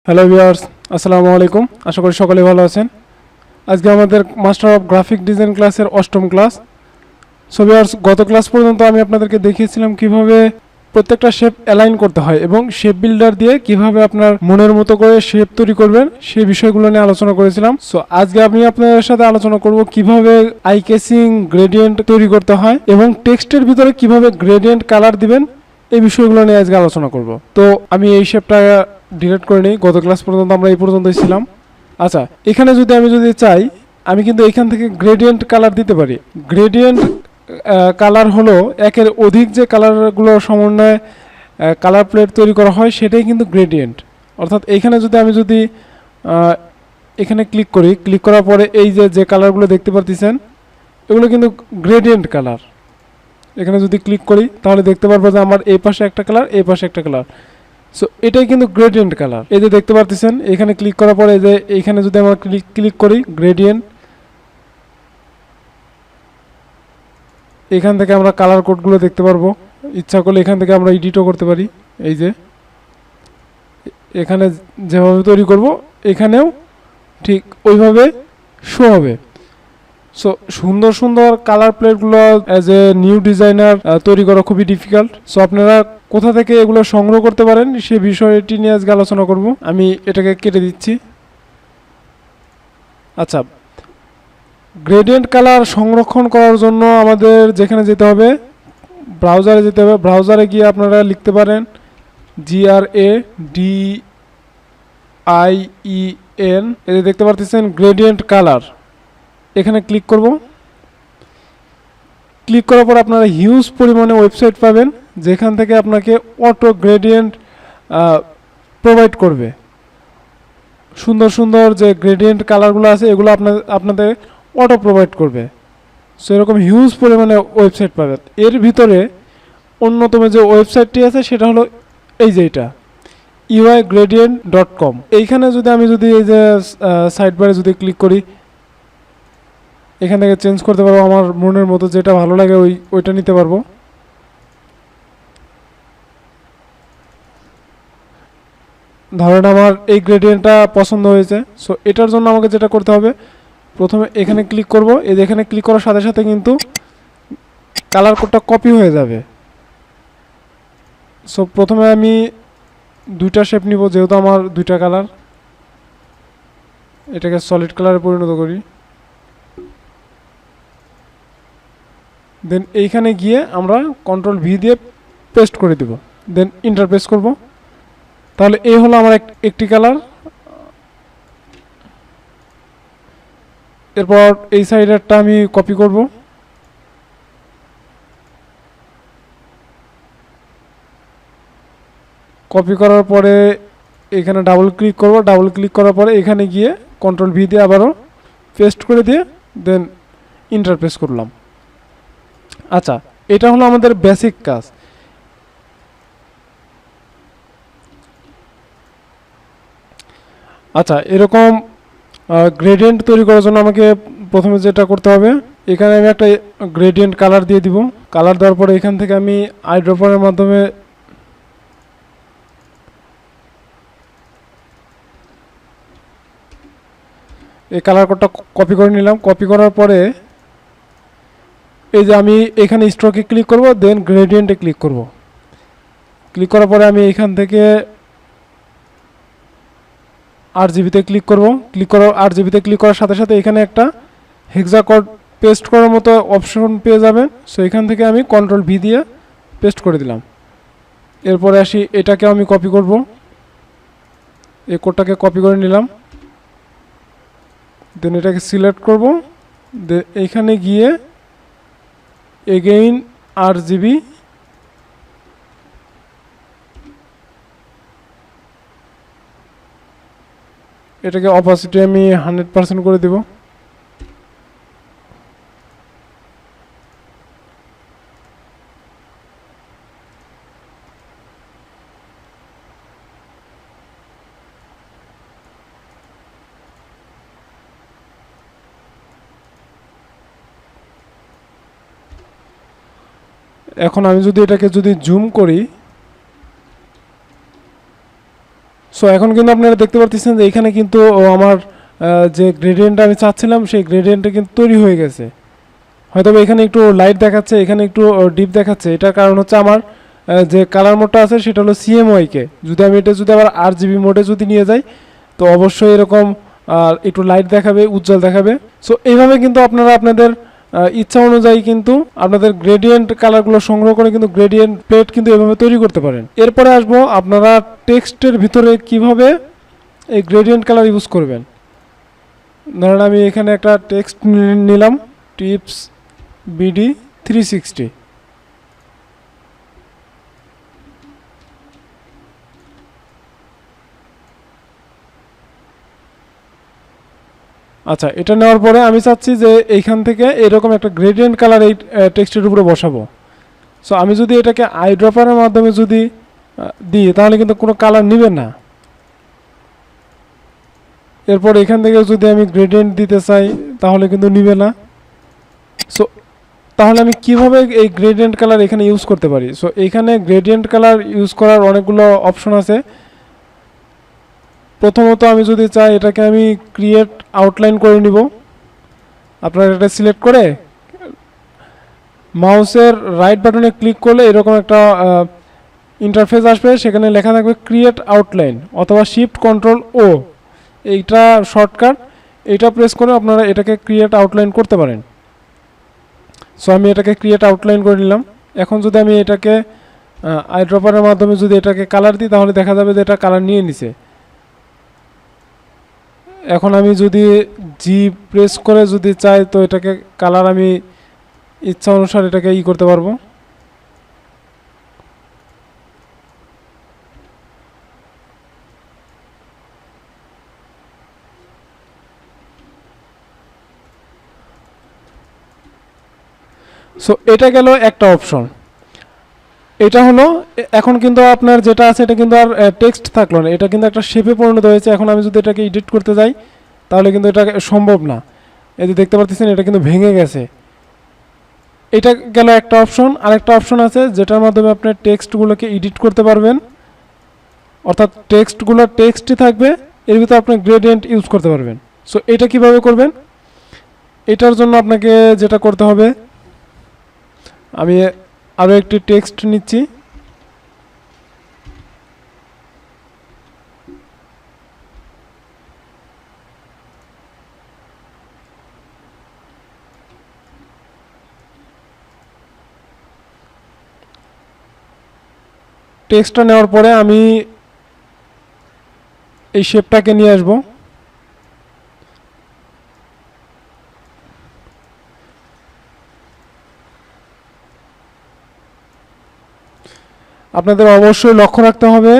Hello viewers, আসসালামু আলাইকুম। আশা করি সকলে ভালো আছেন। আজকে আমাদের মাস্টার অফ গ্রাফিক ডিজাইন ক্লাসের 8ম ক্লাস। সো ভিউয়ার্স, গত ক্লাস পর্যন্ত আমি আপনাদেরকে দেখিয়েছিলাম কিভাবে প্রত্যেকটা শেপ অ্যালাইন করতে হয় এবং শেপ বিল্ডার দিয়ে কিভাবে আপনার মনের মতো করে শেপ তৈরি করবেন সেই বিষয়গুলো নিয়ে আলোচনা করেছিলাম। সো আজকে আমি আপনাদের সাথে আলোচনা করব কিভাবে আই কেসিং গ্রেডিয়েন্ট তৈরি করতে হয় এবং টেক্সটের ভিতরে কিভাবে গ্রেডিয়েন্ট কালার দিবেন এই বিষয়গুলো নিয়ে আজকে আলোচনা করব। তো আমি এই শেপটা ডিলিট করে নিই। গত ক্লাস পর্যন্ত আমরা এই পর্যন্তই ছিলাম। আচ্ছা, এখানে আমি যদি চাই, আমি কিন্তু এখান থেকে গ্রেডিয়েন্ট কালার দিতে পারি। গ্রেডিয়েন্ট কালার হলো একের অধিক যে কালারগুলোর সমন্বয়ে কালার প্লেট তৈরি করা হয় সেটাই কিন্তু গ্রেডিয়েন্ট। অর্থাৎ এইখানে আমি এখানে ক্লিক করি, ক্লিক করার পরে এই যে কালারগুলো দেখতে পাচ্ছেন এগুলো কিন্তু গ্রেডিয়েন্ট কালার। এখানে যদি ক্লিক করি তাহলে দেখতে পারবো যে আমার এই পাশে একটা কালার, এই পাশে একটা কালার। সো এটাই কিন্তু গ্রেডিয়েন্ট কালার। এই যে দেখতে পাচ্ছেন, এখানে ক্লিক করার পরে যে এইখানে যদি আমরা ক্লিক করি গ্রেডিয়েন্ট, এখান থেকে আমরা কালার কোডগুলো দেখতে পারবো। ইচ্ছা করলে এখান থেকে আমরা এডিটও করতে পারি। এই যে এখানে যেভাবে তৈরি করব এখানেও ঠিক ওইভাবে শো হবে। সো সুন্দর সুন্দর কালার প্লেটগুলো অ্যাজ এ নিউ ডিজাইনার তৈরি করা খুবই ডিফিকাল্ট। সো আপনারা কোথা থেকে এগুলো সংগ্রহ করতে পারেন সে বিষয়টি নিয়ে আজকে আলোচনা করব। আমি এটাকে কেটে দিচ্ছি। আচ্ছা, গ্রেডিয়েন্ট কালার সংরক্ষণ করার জন্য আমাদের যেখানে যেতে হবে, ব্রাউজারে যেতে হবে। ব্রাউজারে গিয়ে আপনারা লিখতে পারেন GRADIEN, এই যে দেখতে পাচ্ছেন গ্রেডিয়েন্ট কালার। এখানে ক্লিক করব। ক্লিক করার পর আপনারা হিউজ পরিমাণে ওয়েবসাইট পাবেন যেখান থেকে আপনাকে অটো গ্রেডিয়েন্ট প্রোভাইড করবে। সুন্দর সুন্দর যে গ্রেডিয়েন্ট কালারগুলো আছে এগুলো আপনাদের অটো প্রোভাইড করবে। সো এরকম হিউজ পরিমাণে ওয়েবসাইট পাবেন। এর ভিতরে অন্যতম যে ওয়েবসাইটটি আছে সেটা হলো এই যে এটা uigradient.com। এইখানে আমি এই যে সাইড বারে ক্লিক করি, এখান থেকে চেঞ্জ করতে পারবো। আমার মনের মতো যেটা ভালো লাগে ওইটা নিতে পারবো। ধরেন আমার এই গ্রেডিয়েন্টটা পছন্দ হয়েছে। সো এটার জন্য আমাকে যেটা করতে হবে, প্রথমে এখানে ক্লিক করব। এই এখানে ক্লিক করার সাথে সাথে কিন্তু কালার কোডটা কপি হয়ে যাবে। সো প্রথমে আমি দুইটা শেপ নিব, যেহেতু আমার দুইটা কালার। এটাকে সলিড কালারে পরিণত করি। দেন এইখানে গিয়ে আমরা কন্ট্রোল ভি দিয়ে পেস্ট করে দেব। দেন ইন্টার প্রেস করব। তাহলে এই হলো আমার একটি কালার। এরপর এই সাইডেরটা আমি কপি করব। কপি করার পরে এখানে ডাবল ক্লিক করব। ডাবল ক্লিক করার পরে এখানে গিয়ে কন্ট্রোল ভি দিয়ে আবারও পেস্ট করে দিয়ে দেন ইন্টার প্রেস করলাম। আচ্ছা, এটা হলো আমাদের বেসিক কাজ। আচ্ছা, এরকম গ্রেডিয়েন্ট তৈরি করার জন্য আমাকে প্রথমে যেটা করতে হবে, এখানে আমি একটা গ্রেডিয়েন্ট কালার দিয়ে দিব। কালার দেওয়ার পরে এখান থেকে আমি আইড্রপারের মাধ্যমে এই কালার কোডটা কপি করে নিলাম। কপি করার পরে এই যে আমি এখানে স্ট্রোকে ক্লিক করব, দেন গ্রেডিয়েন্টে ক্লিক করব। ক্লিক করার পরে আমি এখান থেকে RGBতে ক্লিক করব। RGBতে ক্লিক করার সাথে সাথে এখানে একটা হেক্সা কোড পেস্ট করার মতো অপশন পেয়ে যাবেন। সো এখান থেকে আমি কন্ট্রোল ভি দিয়ে পেস্ট করে দিলাম। এরপরে আসি, এটাকে আমি কপি করব। এই কোডটাকে কপি করে নিলাম। দেন এটাকে সিলেক্ট করব। এইখানে গিয়ে এগেইন RGB, এটাকে অপাসিটি আমি 100% করে দেব। এখন আমি এটাকে জুম করি, সো এখন কিন্তু আপনারা দেখতে পাচ্ছেন যে এখানে কিন্তু আমার যে গ্রেডিয়েন্ট আমি চাচ্ছিলাম সেই গ্রেডিয়েন্টটা কিন্তু তৈরি হয়ে গেছে। হয়তো এখানে একটু লাইট দেখাচ্ছে, এখানে একটু ডিপ দেখাচ্ছে। এটার কারণ হচ্ছে আমার যে কালার মোডটা আছে সেটা হলো সিএমওয়াইকে। যদি আমি এটা যদি আবার আরজিবি মোডে যদি নিয়ে যাই তো অবশ্যই এরকম একটু লাইট দেখাবে, উজ্জ্বল দেখাবে। সো এইভাবে কিন্তু আপনারা আপনাদের ইচ্ছা অনুযায়ী কিন্তু আপনাদের গ্রেডিয়েন্ট কালারগুলো সংগ্রহ করে কিন্তু গ্রেডিয়েন্ট প্লেট কিন্তু এভাবে তৈরি করতে পারেন। এরপরে আসবো আপনারা টেক্সটের ভিতরে কিভাবে এই গ্রেডিয়েন্ট কালার ইউজ করবেন। ধরেন আমি এখানে একটা টেক্সট নিলাম, টিপস বিডি 360। আচ্ছা, এটা নেওয়ার পরে আমি চাচ্ছি যে এইখান থেকে এরকম একটা গ্রেডিয়েন্ট কালার এই টেক্সটের উপরে বসাবো। সো আমি যদি এটাকে আইড্রপারের মাধ্যমে যদি দিই তাহলে কিন্তু কোনো কালার নেবে না। এরপর এখান থেকে যদি আমি গ্রেডিয়েন্ট দিতে চাই তাহলে কিন্তু নিবে না। সো তাহলে আমি কিভাবে এই গ্রেডিয়েন্ট কালার এখানে ইউজ করতে পারি? সো এখানে গ্রেডিয়েন্ট কালার ইউজ করার অনেকগুলো অপশন আছে। প্রথমত আমি যদি চাই এটাকে আমি ক্রিয়েট আউটলাইন করে নিব। আপনারা এটা সিলেক্ট করে মাউসের রাইট বাটনে ক্লিক করলে এরকম একটা ইন্টারফেস আসবে, সেখানে লেখা থাকবে ক্রিয়েট আউটলাইন অথবা শিফট কন্ট্রোল ও, এইটা শর্টকাট। এটা প্রেস করে আপনারা এটাকে ক্রিয়েট আউটলাইন করতে পারেন। সো আমি এটাকে ক্রিয়েট আউটলাইন করে নিলাম। এখন যদি আমি এটাকে আইড্রপারের মাধ্যমে যদি এটাকে কালার দিই তাহলে দেখা যাবে যে এটা কালার নিয়ে নিছে। এখন আমি যদি জি প্রেস করে যদি চাই তো এটাকে কালার আমি ইচ্ছা অনুসার এটাকে করতে পারবো। সো এটা গেল একটা অপশন। এটা হলো এখন কিন্তু আপনার যেটা আছে এটা কিন্তু আর টেক্সট থাকলো না, এটা কিন্তু একটা শেপে পরিণত হয়েছে। এখন আমি যদি এটাকে এডিট করতে যাই তাহলে কিন্তু এটা সম্ভব না। এই যে দেখতে পাচ্ছেন এটা কিন্তু ভেঙে গেছে। এটা গেল একটা অপশন। আরেকটা অপশন আছে যেটার মাধ্যমে আপনি টেক্সটগুলোকে এডিট করতে পারবেন, অর্থাৎ টেক্সটগুলো টেক্সটই থাকবে, এর ভিতরে আপনি গ্রেডিয়েন্ট ইউজ করতে পারবেন। সো এটা কিভাবে করবেন? এটার জন্য আপনাকে যেটা করতে হবে, আমি আরও একটি টেক্সট নিচ্ছি। টেক্সটটা নেওয়ার পরে আমি এই শেপটাকে নিয়ে আসব। আপনাদের অবশ্যই লক্ষ্য রাখতে হবে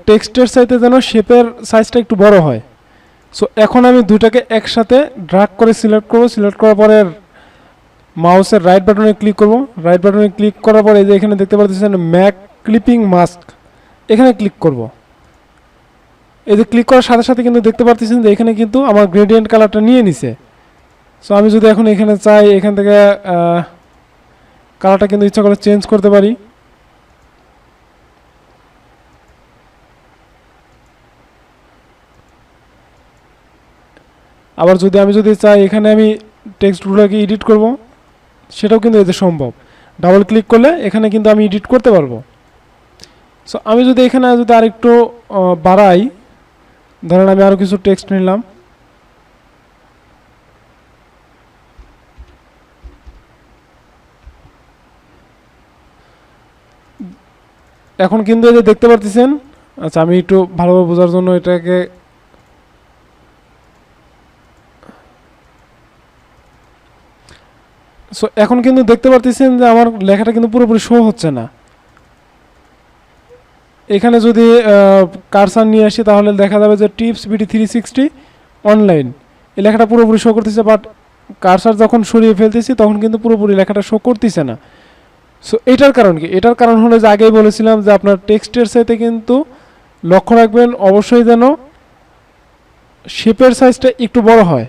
টেক্সটের সাইজে যেন শেপের সাইজটা একটু বড় হয়। সো এখন আমি দুটাকে একসাথে ড্র্যাগ করে সিলেক্ট করব। সিলেক্ট করার পরে মাউসের রাইট বাটনে ক্লিক করব। রাইট বাটনে ক্লিক করার পরে যে এখানে দেখতে পাচ্ছেন ম্যাক ক্লিপিং মাস্ক, এখানে ক্লিক করব। এই যে ক্লিক করার সাথে সাথে কিন্তু দেখতে পাচ্ছেন যে এখানে কিন্তু আমার গ্রেডিয়েন্ট কালারটা নিয়ে নিছে। সো আমি যদি এখন এখানে চাই এখান থেকে কালারটা কিন্তু ইচ্ছা করে চেঞ্জ করতে পারি। আবার যদি আমি চাই এখানে আমি টেক্সটগুলোকে এডিট করব, সেটাও কিন্তু এতে সম্ভব। ডাবল ক্লিক করলে এখানে কিন্তু আমি এডিট করতে পারবো। সো আমি যদি এখানে যদি আরেকটু বাড়াই, ধরেন আমি আরও কিছু টেক্সট নিলাম, এখন কিন্তু এই যে দেখতে পাচ্ছেন। আচ্ছা, আমি একটু ভালোভাবে বোঝার জন্য এটাকে সো এখন কিন্তু দেখতে পাচ্ছেন যে আমার লেখাটা কিন্তু পুরোপুরি শো হচ্ছে না। এখানে যদি কারসার নিয়ে আসি তাহলে দেখা যাবে যে টিপস বিডি 360 অনলাইন, এই লেখাটা পুরোপুরি শো করতেছে, বাট কারসার যখন সরিয়ে ফেলতেছি তখন কিন্তু পুরোপুরি লেখাটা শো করতেছে না। সো এটার কারণ কি? এটার কারণ হলো যে আগেই বলেছিলাম যে আপনার টেক্সটের সাথে কিন্তু লক্ষ্য রাখবেন অবশ্যই যেন শেপের সাইজটা একটু বড় হয়।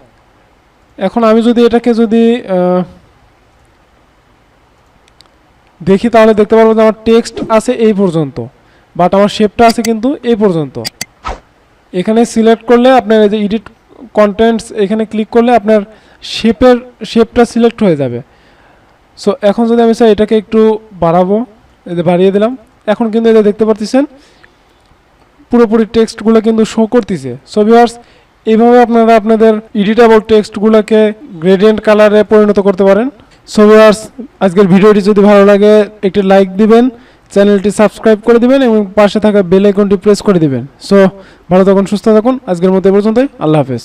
এখন আমি যদি এটাকে যদি দেখি তাহলে দেখতে পারবো যে আমার টেক্সট আছে এই পর্যন্ত, বাট আমার শেপটা আছে কিন্তু এই পর্যন্ত। এখানে সিলেক্ট করলে আপনার এই যে এডিট কন্টেন্টস এখানে ক্লিক করলে আপনার শেপটা সিলেক্ট হয়ে যাবে। সো এখন যদি আমি চাই এটাকে একটু বাড়াবো, এই যে বাড়িয়ে দিলাম, এখন কিন্তু এটা দেখতে পাচ্ছেন পুরোপুরি টেক্সটগুলো কিন্তু শো করতেছে। সো ভিউয়ার্স, এইভাবে আপনারা আপনাদের এডিটেবল টেক্সটগুলোকে গ্রেডিয়েন্ট কালারে পরিণত করতে পারেন। সো ভিউয়ার্স, আজকের ভিডিওটি যদি ভালো লাগে একটি লাইক দিবেন, চ্যানেলটি সাবস্ক্রাইব করে দিবেন এবং পাশে থাকা বেল আইকনটি প্রেস করে দিবেন। সো ভালো থাকুন, সুস্থ থাকুন। আজকের মতো এ পর্যন্তই। আল্লাহ হাফেজ।